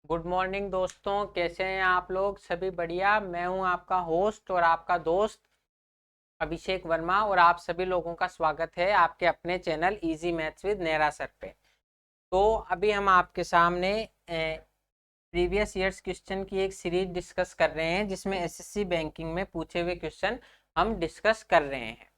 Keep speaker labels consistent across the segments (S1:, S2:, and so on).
S1: Good morning दोस्तों, कैसे हैं आप लोग? सभी बढ़िया। मैं हूं आपका होस्ट और आपका दोस्त अभिषेक वर्मा और आप सभी लोगों का स्वागत है आपके अपने channel easy maths with Nera sir पे। तो अभी हम आपके सामने प्रीवियस ईयर्स क्वेश्चन की एक सीरीज डिस्कस कर रहे हैं जिसमें एसएससी बैंकिंग में पूछे हुए क्वेश्चन हम डिस्कस कर रहे हैं।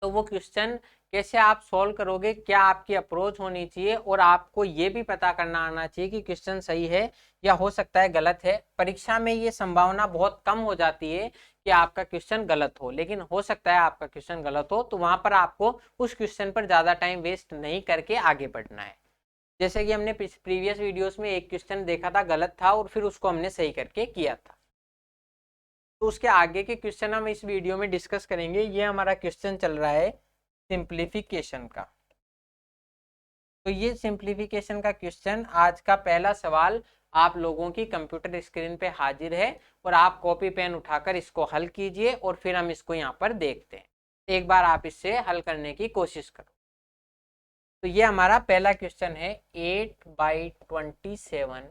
S1: तो वो क्वेश्चन कैसे आप सॉल्व करोगे, क्या आपकी अप्रोच होनी चाहिए और आपको ये भी पता करना आना चाहिए कि क्वेश्चन सही है या हो सकता है गलत है। परीक्षा में ये संभावना बहुत कम हो जाती है कि आपका क्वेश्चन गलत हो, लेकिन हो सकता है आपका क्वेश्चन गलत हो, तो वहां पर आपको उस क्वेश्चन पर ज्यादा टाइम वेस्ट नहीं करके आगे बढ़ना है। जैसे कि हमने प्रीवियस वीडियोस में एक क्वेश्चन देखा था, गलत था, और फिर उसको हमने सही करके किया था। तो उसके आगे के क्वेश्चन हम इस वीडियो में डिस्कस करेंगे। ये हमारा क्वेश्चन चल रहा है सिंप्लीफिकेशन का। तो ये सिंप्लीफिकेशन का क्वेश्चन, आज का पहला सवाल आप लोगों की कंप्यूटर स्क्रीन पे हाजिर है और आप कॉपी पेन उठाकर इसको हल कीजिए और फिर हम इसको यहाँ पर देखते हैं। एक बार आप इससे हल करने की कोशिश करो। तो ये हमारा पहला क्वेश्चन है, 8/27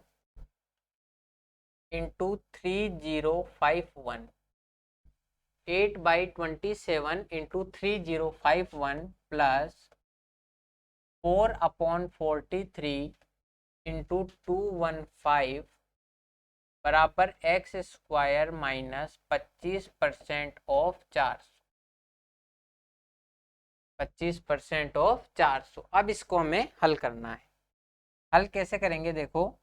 S1: इंटू 3051। 8/27 इंटू 3051 प्लस 4/43 इंटू 215 बराबर x square minus 25% of 400। 25% of 400। अब इसको हमें हल करना है। हल कैसे करेंगे? देखो,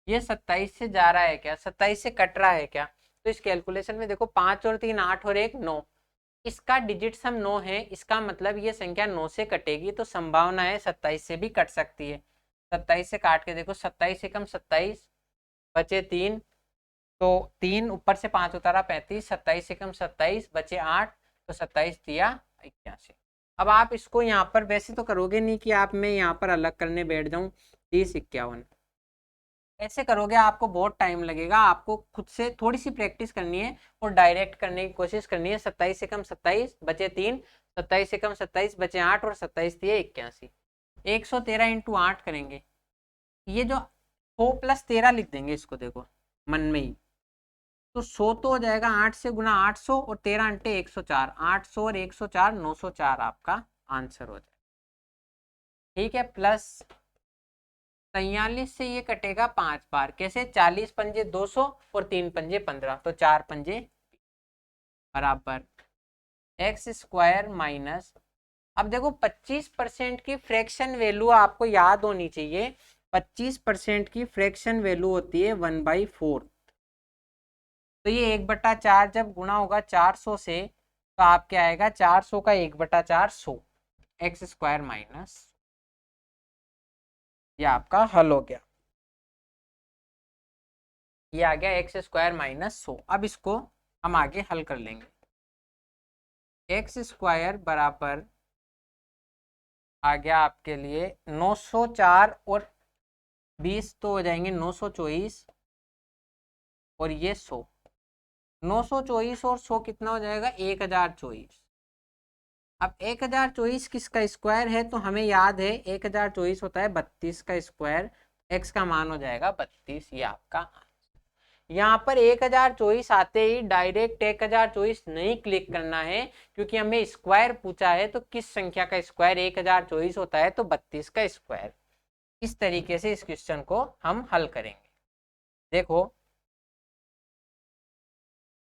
S1: ये 27 से जा रहा है क्या, 27 से कट रहा है क्या? तो इस कैलकुलेशन में देखो, 5 और 3 8 और 1 9, इसका डिजिट सम 9 है। इसका मतलब ये संख्या 9 से कटेगी, तो संभावना है 27 से भी कट सकती है। 27 से काट के देखो, 27 एकम 27, बचे 3, तो 3 ऊपर से 5 उतारा 35, 27 एकम 27 बचे 8, तो 27 दिया 81। अब आप इसको यहाँ पर वैसे तो करोगे नहीं कि आप मैं यहाँ पर अलग करने बैठ जाऊं 30 51, ऐसे करोगे आपको बहुत टाइम लगेगा। आपको खुद से थोड़ी सी प्रैक्टिस करनी है और डायरेक्ट करने की कोशिश करनी है। 27 एकम 27 बचे 3, 27 एकम 27 बचे 8 और 27 दिए 81। 113 इंटू 8 करेंगे। ये जो 100 प्लस 13 लिख देंगे इसको, देखो मन में ही, तो 100 तो हो जाएगा 8 से गुना 800 और 13 अंटे 104। 800 और 104 904 आपका आंसर हो जाएगा। ठीक है, प्लस 43 से ये कटेगा 5 बार। कैसे? 40 पंजे 200 और 3 पंजे 15, तो 4 पंजे बराबर एक्स स्क्वायर माइनस, अब देखो 25% की फ्रैक्शन वैल्यू आपको याद होनी चाहिए। 25% की फ्रैक्शन वैल्यू होती है 1/4। तो ये 1/4 जब गुणा होगा 400 से, तो आप क्या आएगा, 400 का 1/4 100, एक्स स्क्वायर माइनस। ये आपका हल हो गया। ये आ गया एक्स स्क्वायर माइनस 100। अब इसको हम आगे हल कर लेंगे। एक्स स्क्वायर बराबर आ गया आपके लिए 904 और 20 तो हो जाएंगे 924, और ये 100। 924 और 100 कितना हो जाएगा? 1024। अब 1024 किसका स्क्वायर है? तो हमें याद है 1024 होता है 32 का स्क्वायर। एक्स का मान हो जाएगा 32। ये आपका यहाँ पर 1024 आते ही डायरेक्ट 1024 नहीं क्लिक करना है, क्योंकि हमें स्क्वायर पूछा है। तो किस संख्या का स्क्वायर 1024 होता है? तो 32 का स्क्वायर। इस तरीके से इस क्वेश्चन को हम हल करेंगे। देखो,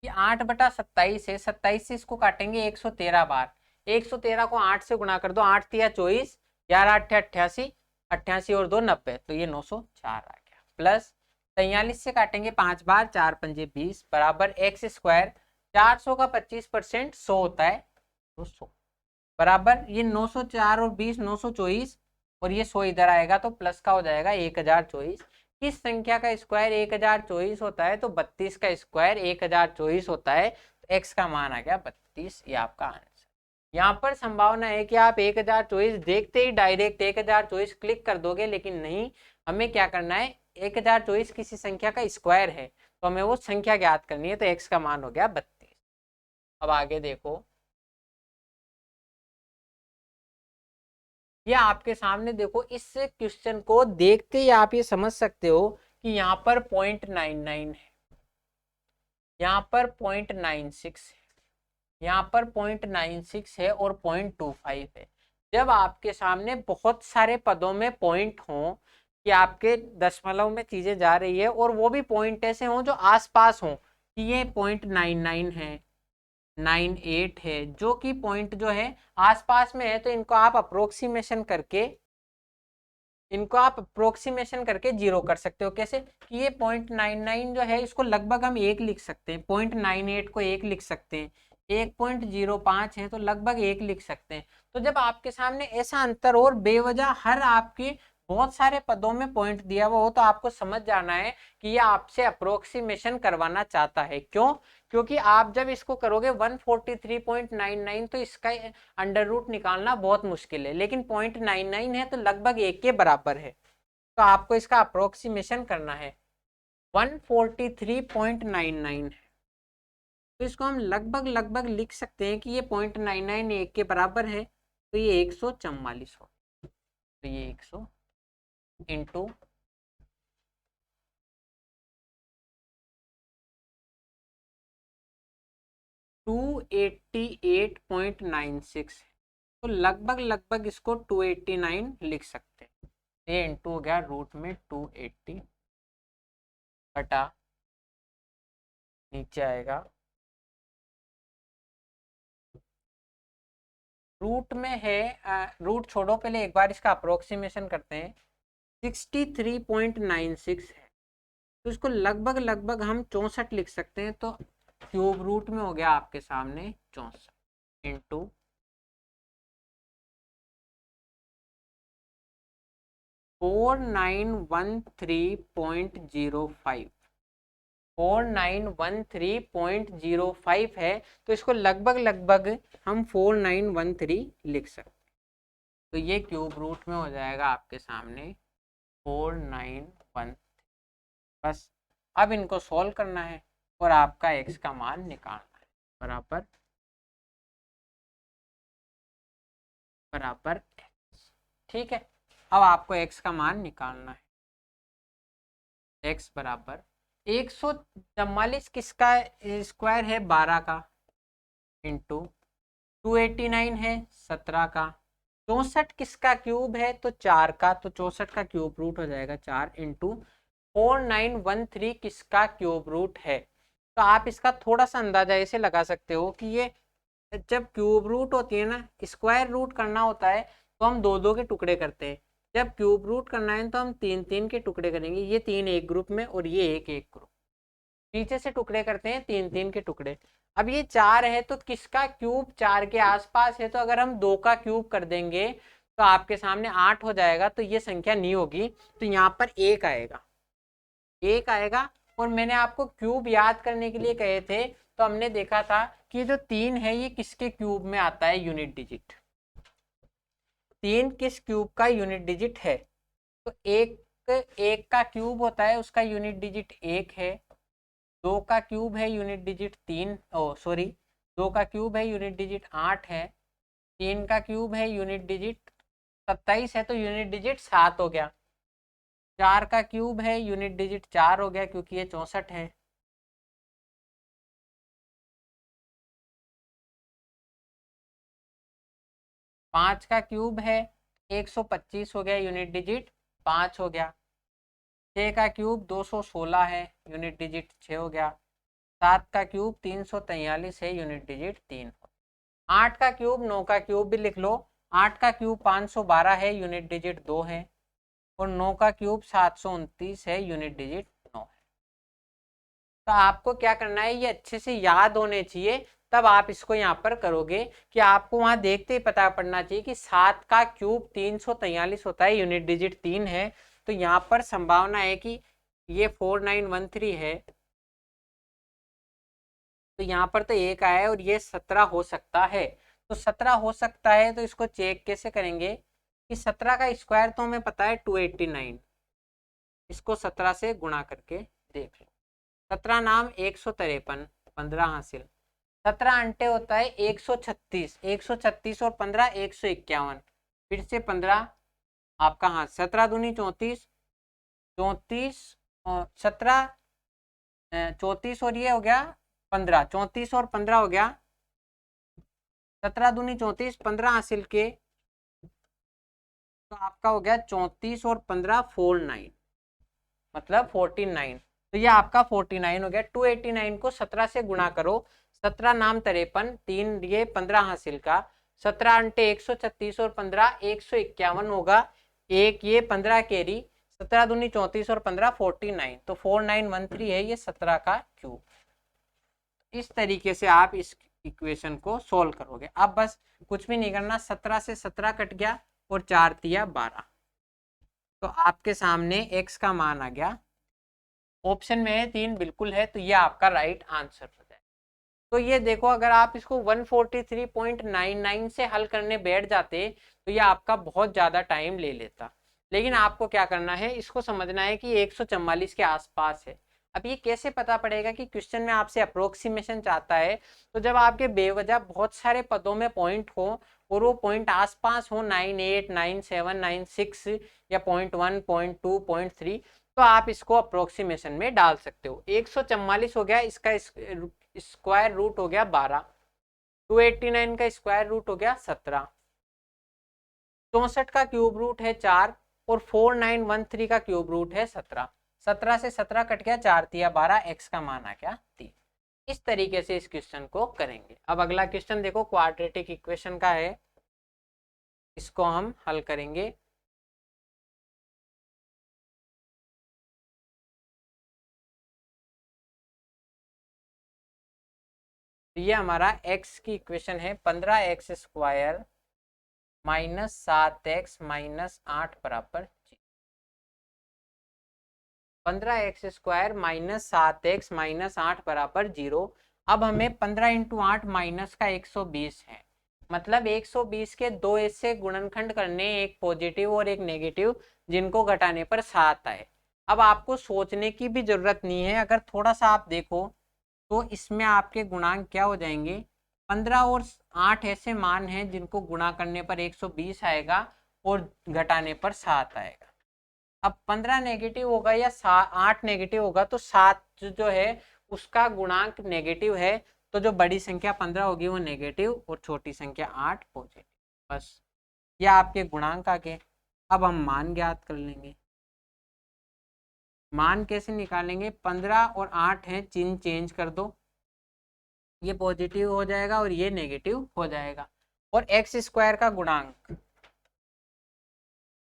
S1: ये 8/27 है, 27 से इसको काटेंगे 113 बार। 113 को 8 से गुणा कर दो, 8 तिया 24, 11 8 88, 88 और 2 90, तो ये 904 आ गया। प्लस 43 से काटेंगे 5 बार, 4 पंजे 20 बराबर एक्स स्क्वायर। 400 का 25% 100 होता है, तो 100 बराबर ये 904 और 20 924, और ये 100 इधर आएगा तो प्लस का हो जाएगा 1024। किस संख्या का स्क्वायर 1024 होता है? तो 32 का स्क्वायर 1024 होता है, तो एक्स का मान आ गया 32। ये आपका आंसर। यहाँ पर संभावना है कि आप 1024 देखते ही डायरेक्ट 1024 क्लिक कर दोगे, लेकिन नहीं, हमें क्या करना है, 1024 किसी संख्या का स्क्वायर है, तो हमें वो संख्या ज्ञात करनी है, तो एक्स का मान हो गया 32। अब आगे देखो, ये आपके सामने देखो, इस क्वेश्चन को देखते ही आप ये समझ सकते हो कि यहाँ पर 0.99 है, यहाँ पर 0.96 है, यहाँ पर 0.96 है और 0.25 है। जब आपके सामने बहुत सारे पदों में पॉइंट हों कि आपके दशमलव में चीजें जा रही है और वो भी पॉइंट ऐसे हों जो आसपास हों कि ये 0.99 है, 98 है, जो कि पॉइंट जो है आसपास में है, तो इनको आप अप्रोक्सीमेशन करके जीरो कर सकते हो। कैसे कि ये 0.99 जो है इसको लगभग हम एक लिख सकते हैं, 0.98 को एक लिख सकते हैं, 1.05 है तो लगभग एक लिख सकते हैं। तो जब आपके सामने ऐसा अंतर और बेवजह हर आपके बहुत सारे पदों में पॉइंट दिया हुआ हो, तो आपको समझ जाना है कि ये आपसे अप्रोक्सीमेशन करवाना चाहता है। क्यों? क्योंकि आप जब इसको करोगे 143.99 तो इसका अंडर रूट निकालना बहुत मुश्किल है, लेकिन 0.99 है तो लगभग एक के बराबर है, तो आपको इसका अप्रोक्सीमेशन करना है। 143.99 है तो इसको हम लगभग लगभग लिख सकते हैं कि ये 0.99 एक के बराबर है, तो ये 144 हो, तो ये 100 इंटू 288.96 है, तो लगभग लगभग इसको 289 लिख सकते हैं। ये इंटू हो गया रूट में 280 बटा नीचे आएगा रूट में है, रूट छोड़ो, पहले एक बार इसका अप्रोक्सीमेशन करते हैं। 63.96 है तो इसको लगभग लगभग हम 64 लिख सकते हैं, तो क्यूब रूट में हो गया आपके सामने 64 इंटू 4913.05, 4913.05 है, तो इसको लगभग लगभग हम 4913 लिख सकते हैं। तो ये क्यूब रूट में हो जाएगा आपके सामने 491। बस अब इनको सॉल्व करना है और आपका x का मान निकालना है, बराबर बराबर x। ठीक है, अब आपको x का मान निकालना है। x बराबर 144 किसका स्क्वायर है? 12 का, इंटू 289 है 17 का, 64 किसका क्यूब है? तो 4 का, तो 64 का क्यूब रूट हो जाएगा 4 इंटू 4913 किसका क्यूब रूट है। तो आप इसका थोड़ा सा अंदाजा ऐसे लगा सकते हो कि ये जब क्यूब रूट होती है ना, स्क्वायर रूट करना होता है तो हम दो दो के टुकड़े करते हैं, जब क्यूब रूट करना है तो हम तीन तीन के टुकड़े करेंगे, ये तीन एक ग्रुप में और ये एक एक ग्रुप, नीचे से टुकड़े करते हैं तीन तीन के टुकड़े। अब ये 4 है तो किसका क्यूब 4 के आसपास है, तो अगर हम 2 का क्यूब कर देंगे तो आपके सामने 8 हो जाएगा, तो ये संख्या नहीं होगी, तो यहाँ पर एक आएगा, एक आएगा। और मैंने आपको क्यूब याद करने के लिए कहे थे, तो हमने देखा था कि जो 3 है ये किसके क्यूब में आता है? Unit digit. 3 किस क्यूब का यूनिट डिजिट है? तो एक का क्यूब होता है, उसका यूनिट डिजिट 1 है। 2 का क्यूब है यूनिट डिजिट 3, ओ सॉरी, 2 का क्यूब है यूनिट डिजिट 8 है। 3 का क्यूब है यूनिट डिजिट 27 है, तो यूनिट डिजिट 7 हो गया। 4 का क्यूब है यूनिट डिजिट 4 हो गया क्योंकि ये 64 है। 5 का क्यूब है 125 हो गया, यूनिट डिजिट 5 हो गया। 6 का क्यूब 216 है, यूनिट डिजिट 6 हो गया। 7 का क्यूब 343 है, यूनिट डिजिट 3। 8 का क्यूब 9 का क्यूब भी लिख लो, 8 का क्यूब 512 है, यूनिट डिजिट 2 है। और 9 का क्यूब 729 है, यूनिट डिजिट 9 है। तो आपको क्या करना है, ये अच्छे से याद होने चाहिए, तब आप इसको यहाँ पर करोगे कि आपको वहां देखते ही पता पड़ना चाहिए कि 7 का क्यूब 343 होता है, यूनिट डिजिट 3 है, तो यहाँ पर संभावना है कि ये 4913 है, तो यहाँ पर तो एक आया है और ये 17 हो सकता है। तो 17 हो सकता है तो इसको चेक कैसे करेंगे कि 17 का स्क्वायर तो हमें पता है 289, इसको 17 से गुणा करके देख लो। 17 नाम 153, 15 हासिल, 17 अंटे होता है 136, 136 और 15 151, फिर से 15 आपका हाथ, 17 दूनी 34, 34 17 34 और ये हो गया 15, 34 और 15 हो गया 17 दूनी 34, 15 हासिल के तो आपका हो गया 34 और 15 49, मतलब 49। तो ये आपका 49 हो गया। 289 को 17 से गुणा करो, 17 नाम 53, 3 ये 15 हासिल का, 17 अंटे 136 और 15 151 होगा, एक ये 15 कैरी, 17 दूनी 34 और 15 49, तो 4913 है ये 17 का क्यूब। इस तरीके से आप इस इक्वेशन को सोल्व करोगे। अब बस कुछ भी नहीं करना, 17 से 17 कट गया और 4 तिया 12, तो आपके सामने x का मान आ गया। ऑप्शन में है 3 बिल्कुल है, तो ये आपका राइट आंसर हो जाए। तो ये देखो, अगर आप इसको 143.99 से हल करने बैठ जाते तो ये आपका बहुत ज़्यादा टाइम ले लेता। लेकिन आपको क्या करना है, इसको समझना है कि 144 के आसपास है। अब ये कैसे पता पड़ेगा कि क्वेश्चन में आपसे अप्रोक्सीमेशन चाहता है, तो जब आपके बेवजह बहुत सारे पदों में पॉइंट हो और वो पॉइंट आसपास हो 98, 97, 96 या 0.1, 0.2, 0.3, तो आप इसको अप्रोक्सीमेशन में डाल सकते हो। 144 हो गया, इसका स्क्वायर रूट हो गया 12, 289 का स्क्वायर रूट हो गया 17, 64 का क्यूब रूट है 4 और 4913 का क्यूब रूट है 17। 17 से 17 कट गया, 4 तिया 12, एक्स का मान आ गया 3। इस तरीके से इस क्वेश्चन को करेंगे। अब अगला क्वेश्चन देखो, क्वाड्रेटिक इक्वेशन का है, इसको हम हल करेंगे। ये हमारा x की इक्वेशन है, 15x square minus 7x minus 8 बराबर 15x square minus 7x minus 8 बराबर 0। अब हमें 15 इंटू 8 माइनस का 120 है, मतलब 120 के दो ऐसे गुणनखंड करने, एक पॉजिटिव और एक नेगेटिव, जिनको घटाने पर 7 आए। अब आपको सोचने की भी जरूरत नहीं है, अगर थोड़ा सा आप देखो तो इसमें आपके गुणांक क्या हो जाएंगे, 15 और 8 ऐसे मान हैं जिनको गुणा करने पर 120 आएगा और घटाने पर 7 आएगा। अब 15 नेगेटिव होगा या 8 नेगेटिव होगा, तो 7 जो है उसका गुणांक नेगेटिव है, तो जो बड़ी संख्या 15 होगी वो नेगेटिव और छोटी संख्या 8 पॉजिटिव। बस ये आपके गुणांक आ गए। अब हम मान ज्ञात कर लेंगे। मान कैसे निकालेंगे, 15 और 8 है, चिन्ह चेंज कर दो, ये पॉजिटिव हो जाएगा और ये नेगेटिव हो जाएगा। और एक्स स्क्वायर का गुणांक,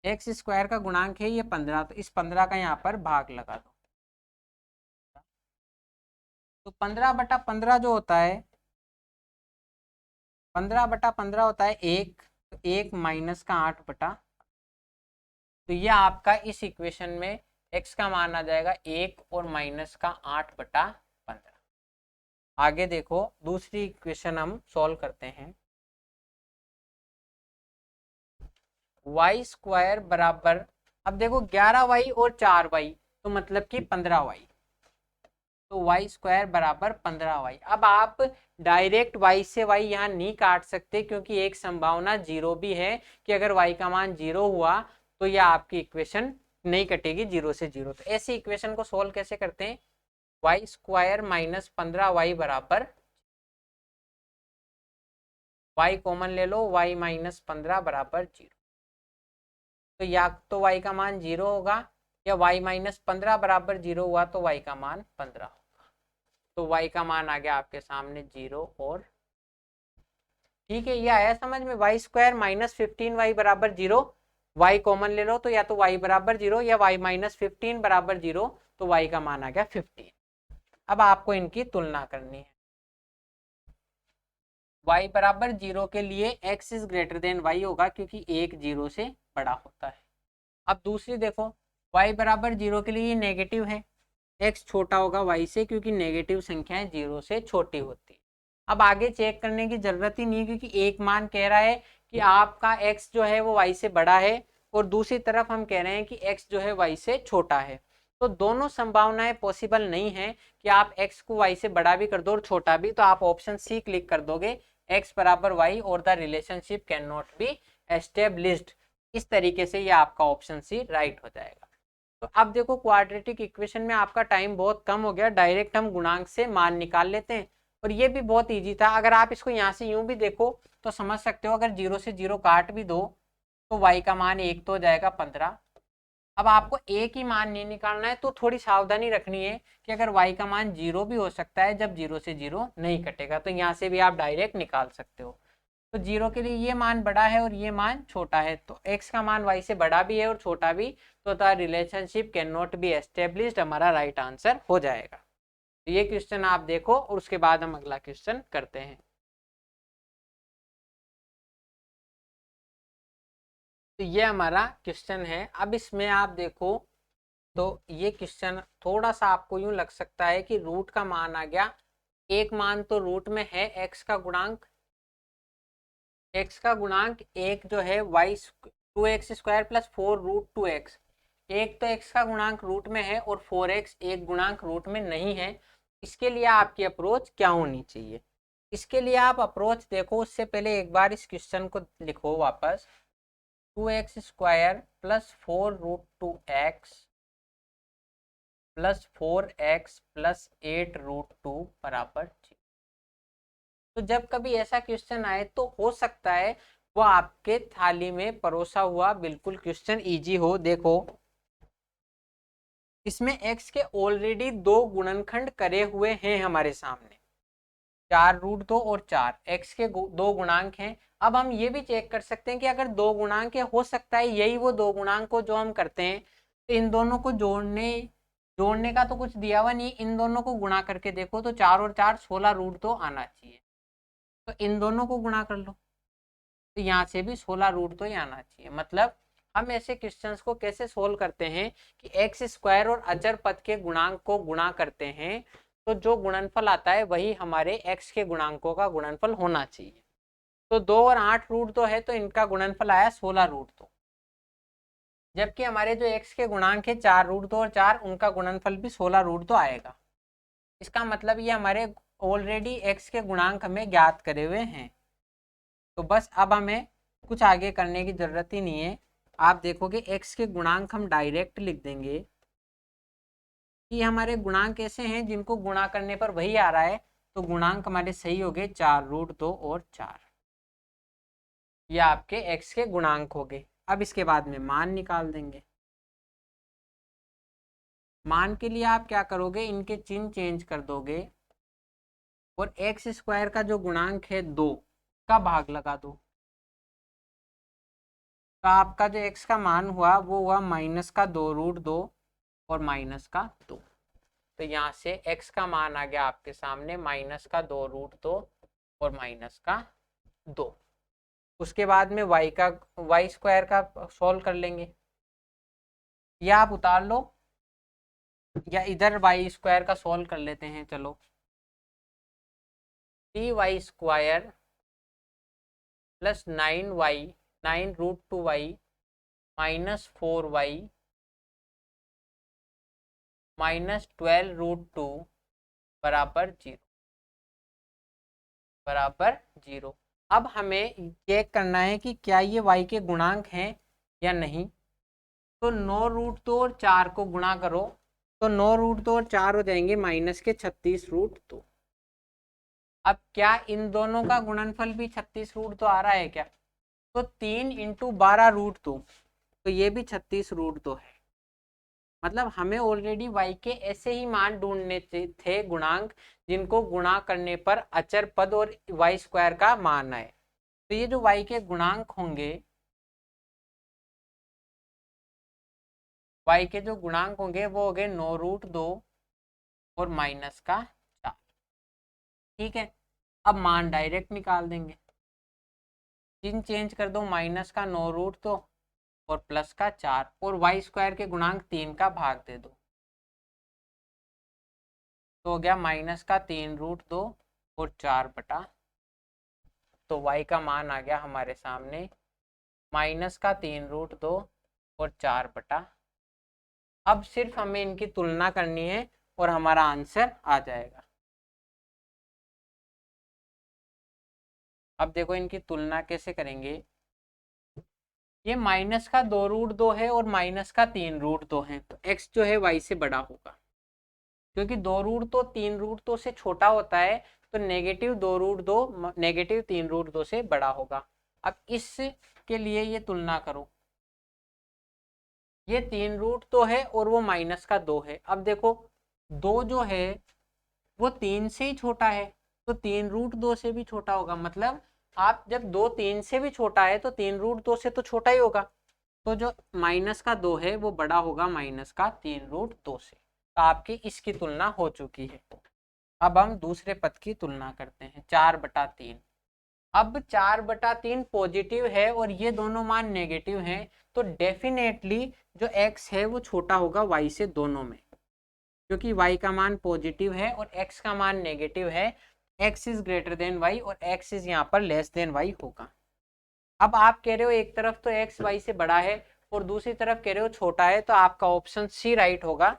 S1: एक्स स्क्वायर का गुणांक है ये 15, तो इस 15 का यहाँ पर भाग लगा दो। तो 15/15 जो होता है, 15/15 होता है 1, तो 1 माइनस का 8/, तो ये आपका इस इक्वेशन में x का मान आ जाएगा 1 और माइनस का 8/15। आगे देखो, दूसरी इक्वेशन हम सॉल्व करते हैं। वाई स्क्वायर बराबर, अब देखो 11y और 4y, तो मतलब कि 15y, तो वाई स्क्वायर बराबर 15y। अब आप डायरेक्ट y से y यहाँ नहीं काट सकते, क्योंकि एक संभावना 0 भी है कि अगर y का मान 0 हुआ तो यह आपकी इक्वेशन नहीं कटेगी 0 से 0। तो ऐसी इक्वेशन को सोल्व कैसे करते हैं, वाई स्क्वायर माइनस 15y बराबर, y कॉमन ले लो, y माइनस 15 बराबर 0। तो या तो y का मान 0 होगा, या y माइनस 15 बराबर 0 हुआ तो y का मान 15 होगा। तो y का मान आ गया आपके सामने 0 और, ठीक है, ये आया समझ में। वाई स्क्वायर माइनस 15y बराबर 0, y कॉमन ले लो, तो या तो y बराबर 0 या y माइनस 15 बराबर 0, तो y का मान आ गया 15। अब आपको इनकी तुलना करनी है। y बराबर 0 के लिए x is greater than y होगा, क्योंकि 1 0 से बड़ा होता है। अब दूसरी देखो, y बराबर 0 के लिए नेगेटिव है, x छोटा होगा y से, क्योंकि नेगेटिव संख्याएं 0 से छोटी होती है। अब आगे चेक करने की जरूरत ही नहीं है, क्योंकि एक मान कह रहा है कि आपका x जो है वो y से बड़ा है, और दूसरी तरफ हम कह रहे हैं कि x जो है y से छोटा है। तो दोनों संभावनाएं पॉसिबल नहीं है कि आप x को y से बड़ा भी कर दो और छोटा भी, तो आप ऑप्शन सी क्लिक कर दोगे, x बराबर y और the relationship can not be established. इस तरीके से ये आपका ऑप्शन सी राइट हो जाएगा। तो अब देखो क्वाड्रेटिक इक्वेशन में आपका टाइम बहुत कम हो गया, डायरेक्ट हम गुणांक से मान निकाल लेते हैं। और ये भी बहुत इजी था। अगर आप इसको यहाँ से यूं भी देखो तो समझ सकते हो, अगर 0 से 0 काट भी दो तो y का मान 1 तो हो जाएगा 15। अब आपको एक ही मान नहीं निकालना है, तो थोड़ी सावधानी रखनी है कि अगर y का मान 0 भी हो सकता है जब 0 से 0 नहीं कटेगा, तो यहाँ से भी आप डायरेक्ट निकाल सकते हो। तो 0 के लिए ये मान बड़ा है और ये मान छोटा है, तो x का मान y से बड़ा भी है और छोटा भी, तो the relationship can not be established हमारा राइट आंसर हो जाएगा। तो ये क्वेश्चन आप देखो और उसके बाद हम अगला क्वेश्चन करते हैं। तो ये हमारा क्वेश्चन है। अब इसमें आप देखो तो ये क्वेश्चन थोड़ा सा आपको यूं लग सकता है कि रूट का मान आ गया। एक मान तो रूट में है x का गुणांक, x का गुणांक एक जो है y 2x² प्लस 4√2x। एक तो x का गुणांक रूट में है और 4x एक गुणांक रूट में नहीं है। इसके लिए आपकी अप्रोच क्या होनी चाहिए? इसके लिए आप अप्रोच देखो उससे पहले एक बार इस क्वेश्चन को लिखो वापस। 2x² plus 4√2x plus 4x plus 8√2 बराबर 0। तो जब कभी ऐसा क्वेश्चन आए तो हो सकता है वो आपके थाली में परोसा हुआ बिल्कुल क्वेश्चन इजी हो। देखो इसमें x के ऑलरेडी दो गुणनखंड करे हुए हैं हमारे सामने, 4√2 और 4 x के दो गुणांक हैं। अब हम ये भी चेक कर सकते हैं कि अगर दो गुणांक है, हो सकता है यही वो दो गुणांक को जो हम करते हैं, तो इन दोनों को जोड़ने का तो कुछ दिया हुआ नहीं, इन दोनों को गुणा करके देखो तो 4 और 4 16√2 आना चाहिए। तो इन दोनों को गुणा कर लो तो यहाँ से भी 16√2 ही आना चाहिए। मतलब हम ऐसे क्वेश्चंस को कैसे सोल्व करते हैं कि x² और अचर पद के गुणांक को गुणा करते हैं, तो जो गुणनफल आता है वही हमारे x के गुणांकों का गुणनफल होना चाहिए। तो 2 और 8√2 है तो इनका गुणनफल आया 16√2, जबकि हमारे जो x के गुणांक है 4√2 और 4, उनका गुणनफल भी 16√2 आएगा। इसका मतलब ये हमारे ऑलरेडी x के गुणांक हमें ज्ञात करे हुए हैं। तो बस अब हमें कुछ आगे करने की जरूरत ही नहीं है। आप देखोगे x के गुणांक हम डायरेक्ट लिख देंगे कि हमारे गुणांक ऐसे हैं जिनको गुणा करने पर वही आ रहा है, तो गुणांक हमारे सही हो गए 4√2 और 4। ये आपके x के गुणांक हो गए। अब इसके बाद में मान निकाल देंगे। मान के लिए आप क्या करोगे, इनके चिन्ह चेंज कर दोगे और x² का जो गुणांक है 2 का भाग लगा दो। तो आपका जो x का मान हुआ वो हुआ -2√2 और -2। तो यहाँ से x का मान आ गया आपके सामने -2√2 और -2। उसके बाद में y² का सॉल्व कर लेंगे, या आप उतार लो या इधर y² का सॉल्व कर लेते हैं। चलो 3y² प्लस 9√2y -4y -12√2 बराबर 0। अब हमें चेक करना है कि क्या ये y के गुणांक हैं या नहीं। तो 9√2 और 4 को गुणा करो तो 9√2 और 4 हो जाएंगे -36√2। अब क्या इन दोनों का गुणनफल भी 36√2 आ रहा है क्या? तो 3 × 12√2, तो ये भी 36√2 है। मतलब हमें ऑलरेडी y के ऐसे ही मान ढूंढने थे गुणांक जिनको गुणा करने पर अचर पद और y² का मान आए। तो ये जो y के गुणांक होंगे, y के जो गुणांक होंगे वो हो गए 9√2 और -4। ठीक है, अब मान डायरेक्ट निकाल देंगे। चिन्ह चेंज कर दो, -9√2 और +4 और y² के गुणांक 3 का भाग दे दो, तो हो गया -3√2 और 4 तो y का मान आ गया हमारे सामने -3√2 और 4। अब सिर्फ हमें इनकी तुलना करनी है और हमारा आंसर आ जाएगा। अब देखो इनकी तुलना कैसे करेंगे। ये माइनस का 2√2 है और माइनस का 3√2 है, तो x जो है y से बड़ा होगा, क्योंकि 2√2 3√2 से छोटा होता है, तो नेगेटिव 2√2 नेगेटिव 3√2 से बड़ा होगा। अब इस के लिए ये तुलना करो, ये 3√2 है और वो माइनस का 2 है। अब देखो 2 जो है वो 3 से ही छोटा है, तो 3√2 से भी छोटा होगा, मतलब आप जब 2 3 से भी छोटा है तो 3√2 से तो छोटा ही होगा, तो जो माइनस का 2 है वो बड़ा होगा माइनस का 3√2 से। तो आपकी इसकी तुलना हो चुकी है। अब हम दूसरे पद की तुलना करते हैं, 4/3। अब 4/3 पॉजिटिव है और ये दोनों मान नेगेटिव हैं, तो डेफिनेटली जो x है वो छोटा होगा y से दोनों में, क्योंकि y का मान पॉजिटिव है और x का मान नेगेटिव है। x is greater than y और x इज यहाँ पर लेस देन y होगा। अब आप कह रहे हो एक तरफ तो x y से बड़ा है और दूसरी तरफ कह रहे हो छोटा है, तो आपका ऑप्शन सी राइट होगा,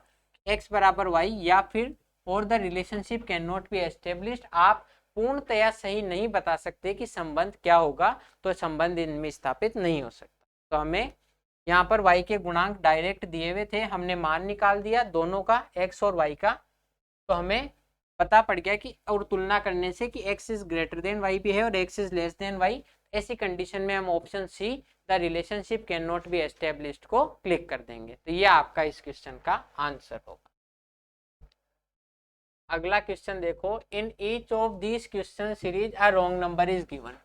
S1: x बराबर y, या फिर और the relationship can not be established. आप पूर्णतया सही नहीं बता सकते कि संबंध क्या होगा, तो संबंध इनमें स्थापित नहीं हो सकता। तो हमें यहाँ पर y के गुणांक डायरेक्ट दिए हुए थे, हमने मान निकाल दिया दोनों का, x और y का, तो हमें पता पड़ गया कि, और तुलना करने से कि x is greater than y भी है और x is less than y। ऐसी कंडीशन में हम option see the relationship can not be established को क्लिक कर देंगे, तो ये आपका इस क्वेश्चन का आंसर होगा। अगला क्वेश्चन देखो, in each of this question series a wrong number is given.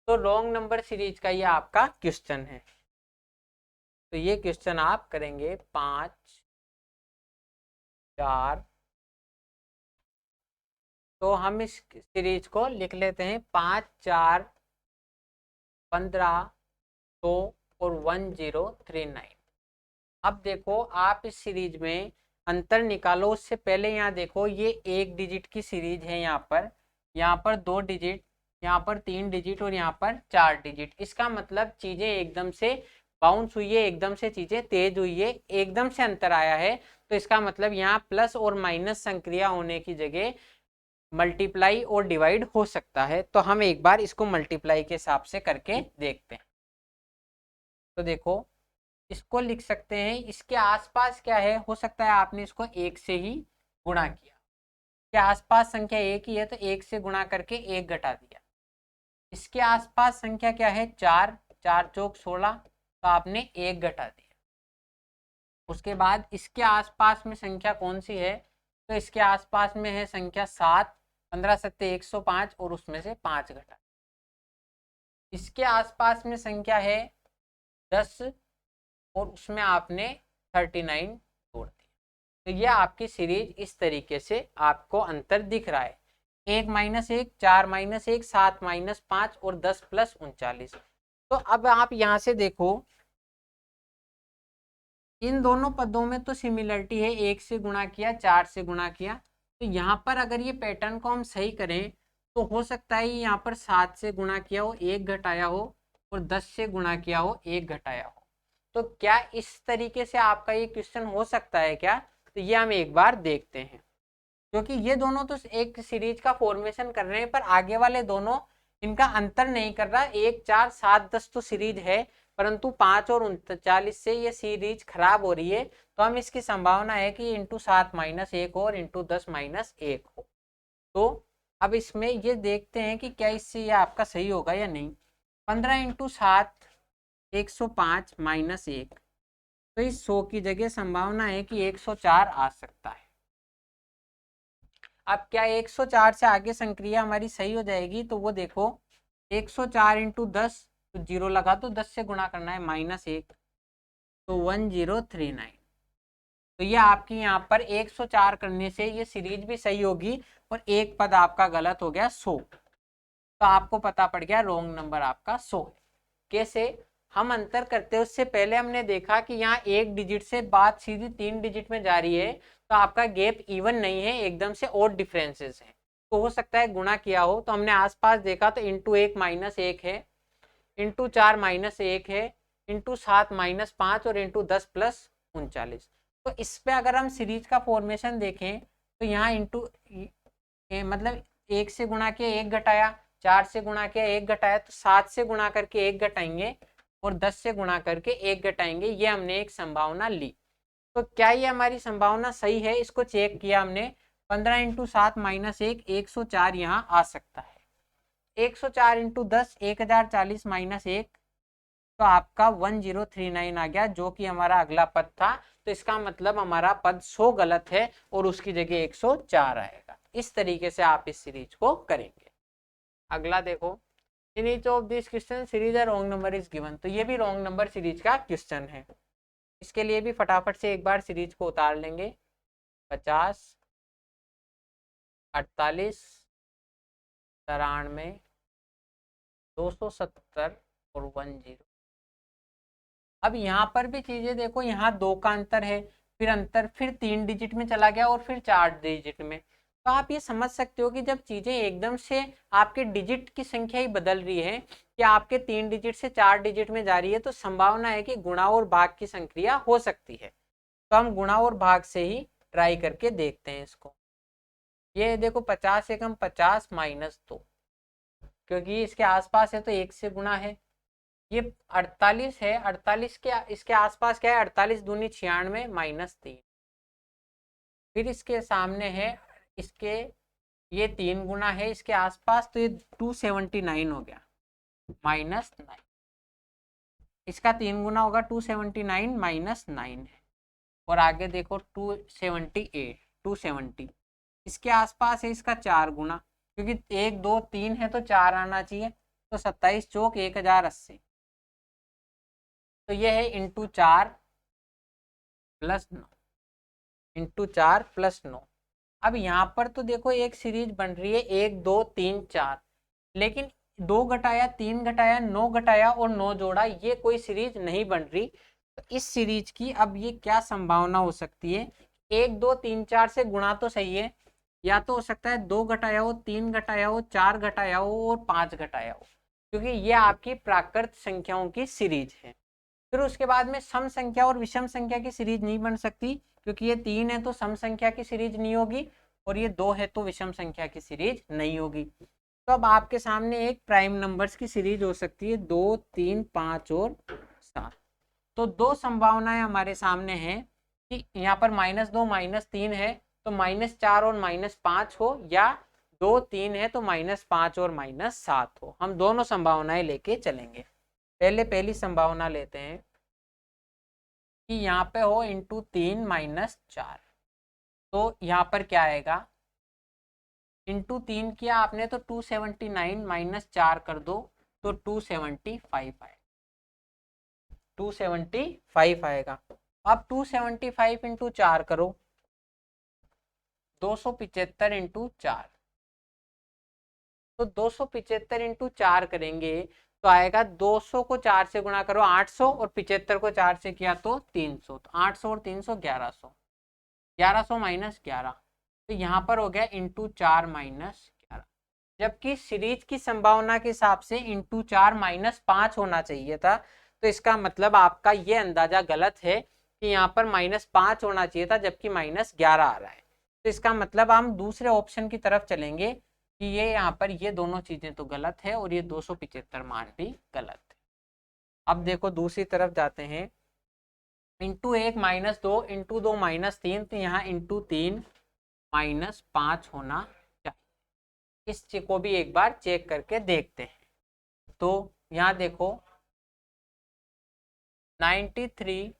S1: तो रॉन्ग नंबर सीरीज का ये आपका क्वेश्चन है, तो ये क्वेश्चन आप करेंगे 5 4। तो हम इस सीरीज को लिख लेते हैं 5 4 15 2 और 1039। अब देखो आप इस सीरीज में अंतर निकालो, उससे पहले यहाँ देखो ये 1 डिजिट की सीरीज है, यहाँ पर 2 डिजिट, यहाँ पर 3 डिजिट और यहाँ पर 4 डिजिट। इसका मतलब चीजें एकदम से बाउंस हुई है, एकदम से चीजें तेज हुई है, एकदम से अंतर आया है, तो इसका मतलब यहाँ प्लस और माइनस संक्रिया होने की जगह मल्टीप्लाई और डिवाइड हो सकता है। तो हम एक बार इसको मल्टीप्लाई के हिसाब से करके देखते हैं। तो देखो इसको लिख सकते हैं, इसके आसपास क्या है, हो सकता है आपने इसको 1 से ही गुणा किया, इसके आसपास संख्या 1 ही है तो 1 से गुणा करके 1 घटा दिया। इसके आसपास संख्या क्या है 4, 4 चौक 16, तो आपने 1 घटा दिया। उसके बाद इसके आसपास में संख्या कौन सी है, तो इसके आसपास में है संख्या 7, 15 सत्ते 105 और उसमें से 5 घटा। इसके आसपास में संख्या है 10 और उसमें आपने 39 जोड़ दिया। तो ये आपकी सीरीज इस तरीके से आपको अंतर दिख रहा है, 1 - 1 4 - 1 7 - 5 और 10 + 39। तो अब आप यहाँ से देखो इन दोनों पदों में तो सिमिलरिटी है, 1 से गुणा किया 4 से गुणा किया, तो यहाँ पर अगर ये पैटर्न को हम सही करें तो हो सकता है यहाँ पर 7 से गुणा किया हो 1 घटाया हो और 10 से गुणा किया हो 1 घटाया हो। तो क्या इस तरीके से आपका ये क्वेश्चन हो सकता है क्या, तो ये हम एक बार देखते हैं, क्योंकि ये दोनों तो एक सीरीज का फॉर्मेशन कर रहे हैं पर आगे वाले दोनों इनका अंतर नहीं कर रहा। 1 4 7 10 तो सीरीज है, परंतु 5 और 39 से ये सीरीज खराब हो रही है, तो हम इसकी संभावना है कि इंटू 7 - 1 और इंटू 10 - 1 हो। तो अब इसमें ये देखते हैं कि क्या इससे ये आपका सही होगा या नहीं। 15 × 7 105 - 1, तो इस 100 की जगह संभावना है कि 104 आ सकता है। अब क्या 104 से आगे संक्रिया हमारी सही हो जाएगी, तो वो देखो 104 × 10, तो 0 लगा तो 10 से गुणा करना है -1, तो 1039। तो ये आपकी यहाँ पर 104 करने से ये सीरीज भी सही होगी और एक पद आपका गलत हो गया 100, तो आपको पता पड़ गया रॉन्ग नंबर आपका 100 है। कैसे हम अंतर करते हैं उससे पहले हमने देखा कि यहाँ 1 डिजिट से बात सीधी 3 डिजिट में जा रही है, तो आपका गैप इवन नहीं है, एकदम से और डिफरेंसेस हैं, तो हो सकता है गुणा किया हो। तो हमने आसपास देखा तो इंटू 1 - 1 है, इंटू 4 - 1 है, इंटू 7 - 5 और इंटू 10 + 39। तो इस पे अगर हम सीरीज का फॉर्मेशन देखें तो यहाँ इंटू मतलब 1 से गुणा किया 1 घटाया, 4 से गुणा किया 1 घटाया, तो 7 से गुणा करके 1 घटाएंगे और 10 से गुणा करके 1 घटाएंगे, ये हमने एक संभावना ली। तो क्या ये हमारी संभावना सही है, इसको चेक किया हमने। 15 इंटू 7 माइनस 1, 104 यहाँ आ सकता है। 104 इंटू 10, 1040 माइनस 1, तो आपका 1039 आ गया, जो कि हमारा अगला पद था। तो इसका मतलब हमारा पद 100 गलत है और उसकी जगह 104 आएगा। इस तरीके से आप इस सीरीज को करेंगे। अगला देखो, in each of this question series a wrong number is given. तो ये भी रॉन्ग नंबर सीरीज का क्वेश्चन है। इसके लिए भी फटाफट से एक बार सीरीज को उतार लेंगे। 50, 48, 93, 270 और 10। अब यहाँ पर भी चीजें देखो, यहाँ 2 का अंतर है, फिर अंतर फिर 3 डिजिट में चला गया और फिर 4 डिजिट में। तो आप ये समझ सकते हो कि जब चीजें एकदम से आपके डिजिट की संख्या ही बदल रही है, कि आपके 3 डिजिट से 4 डिजिट में जा रही है, तो संभावना है कि गुणा और भाग की संक्रिया हो सकती है। तो हम गुणा और भाग से ही ट्राई करके देखते हैं इसको। ये देखो 50 एकम 50 माइनस 2, क्योंकि इसके आसपास है तो 1 से गुणा है। ये 48 है, 48 के इसके आसपास क्या है, 48 दूनी 96 माइनस 3। फिर इसके सामने है, इसके ये 3 गुना है इसके आसपास, तो ये 279 हो गया माइनस 9। इसका 3 गुना होगा 279 माइनस 9 है। और आगे देखो 278, 270 इसके आसपास है, इसका 4 गुना, क्योंकि 1 2 3 है तो 4 आना चाहिए। तो 27 चौक 1080, तो ये है इंटू 4 प्लस 9, इंटू 4 प्लस 9। अब यहाँ पर तो देखो एक सीरीज बन रही है 1 2 3 4, लेकिन 2 घटाया 3 घटाया 9 घटाया और 9 जोड़ा, ये कोई सीरीज नहीं बन रही। तो इस सीरीज की अब ये क्या संभावना हो सकती है, 1 2 3 4 से गुणा तो सही है, या तो हो सकता है 2 घटाया हो, 3 घटाया हो, 4 घटाया हो और 5 घटाया हो, क्योंकि ये आपकी प्राकृत संख्याओं की सीरीज है। फिर उसके बाद में सम संख्या और विषम संख्या की सीरीज नहीं बन सकती, क्योंकि ये 3 है तो सम संख्या की सीरीज नहीं होगी, और ये 2 है तो विषम संख्या की सीरीज नहीं होगी। तो अब आपके सामने एक प्राइम नंबर्स की सीरीज हो सकती है 2 3 5 और 7। तो 2 संभावनाएं हमारे सामने हैं कि यहाँ पर -2 -3 है तो -4 और -5 हो, या 2 3 है तो -5 और -7 हो। हम दोनों संभावनाएं लेके चलेंगे। पहली संभावना लेते हैं कि यहाँ पे हो इंटू 3 -4। तो यहाँ पर क्या आएगा, इंटू 3 किया आपने तो 279 -4 कर दो तो 275 आएगा, 275 आएगा। अब 275 इंटू 4 करो, 275 इंटू 4। तो 275 इंटू 4 करेंगे तो आएगा 200 को 4 से गुणा करो 800, और 75 को 4 से किया तो 300। तो 800 और 300 1100, 1100 माइनस 11, तो यहाँ पर हो गया इंटू 4 माइनस 11। जबकि सीरीज की संभावना के हिसाब से इंटू 4 -5 होना चाहिए था। तो इसका मतलब आपका ये अंदाजा गलत है कि यहाँ पर -5 होना चाहिए था, जबकि -11 आ रहा है। तो इसका मतलब हम दूसरे ऑप्शन की तरफ चलेंगे कि ये यहाँ पर ये दोनों चीजें तो गलत है और ये 275 मान भी गलत है। अब देखो दूसरी तरफ जाते हैं, इंटू 1 -2 इंटू 2 -3, तो यहाँ इंटू 3 -5 होना चाहिए। इस चीज को भी एक बार चेक करके देखते हैं। तो यहाँ देखो 93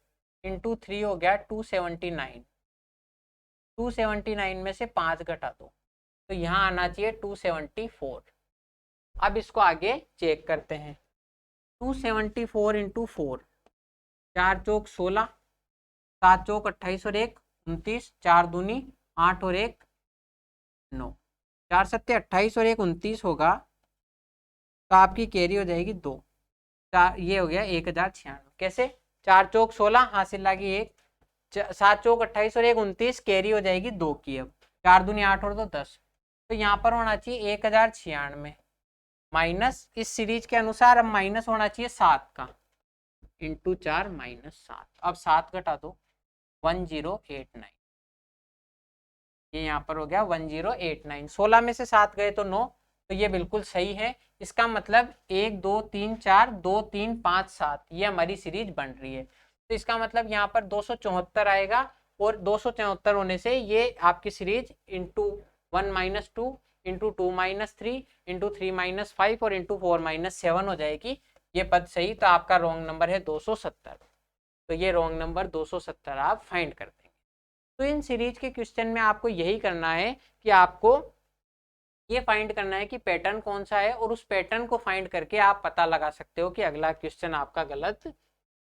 S1: इंटू 3 हो गया 279, 279 में से 5 घटा दो तो यहाँ आना चाहिए 274। अब इसको आगे चेक करते हैं। 274 इंटू 4, 4 चौक 16, 7 चौक 28 और 1 29, 4 दूनी 8 और 1 9, 4 सत्ते 28 और 1 29 होगा, तो आपकी कैरी हो जाएगी 2। ये हो गया 1096। कैसे, 4 चौक 16 हासिल लागी 1, 7 चौक 28 और 1 29, कैरी हो जाएगी 2 की। अब 4 दूनी 8 और 2 10, तो यहाँ पर होना चाहिए 1096 माइनस, इस सीरीज के अनुसार अब माइनस होना चाहिए 7 का, इंटू 4 -7। अब 7 घटा दो 1089, ये यहाँ पर हो गया 1089। 16 में से 7 गए तो 9, तो ये बिल्कुल सही है। इसका मतलब 1 2 3 4 2 3 5 7 ये हमारी सीरीज बन रही है। तो इसका मतलब यहाँ पर 274 आएगा, और 274 होने से ये आपकी सीरीज इंटू 1 - 2 इंटू 2 - 3 इंटू 3 - 5 और इंटू 4 - 7 हो जाएगी। ये पद सही, तो आपका रॉन्ग नंबर है 270। तो ये रॉन्ग नंबर 270 आप फाइंड कर देंगे। तो इन सीरीज के क्वेश्चन में आपको यही करना है कि आपको ये फाइंड करना है कि पैटर्न कौन सा है, और उस पैटर्न को फाइंड करके आप पता लगा सकते हो कि अगला क्वेश्चन आपका गलत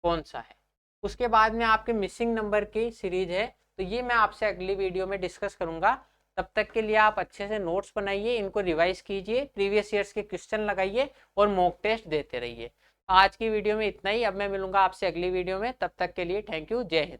S1: कौन सा है। उसके बाद में आपके मिसिंग नंबर की सीरीज है, तो ये मैं आपसे अगली वीडियो में डिस्कस करूंगा। तब तक के लिए आप अच्छे से नोट्स बनाइए, इनको रिवाइज कीजिए, प्रीवियस ईयर्स के क्वेश्चन लगाइए और मॉक टेस्ट देते रहिए। आज की वीडियो में इतना ही। अब मैं मिलूंगा आपसे अगली वीडियो में, तब तक के लिए थैंक यू, जय हिंद।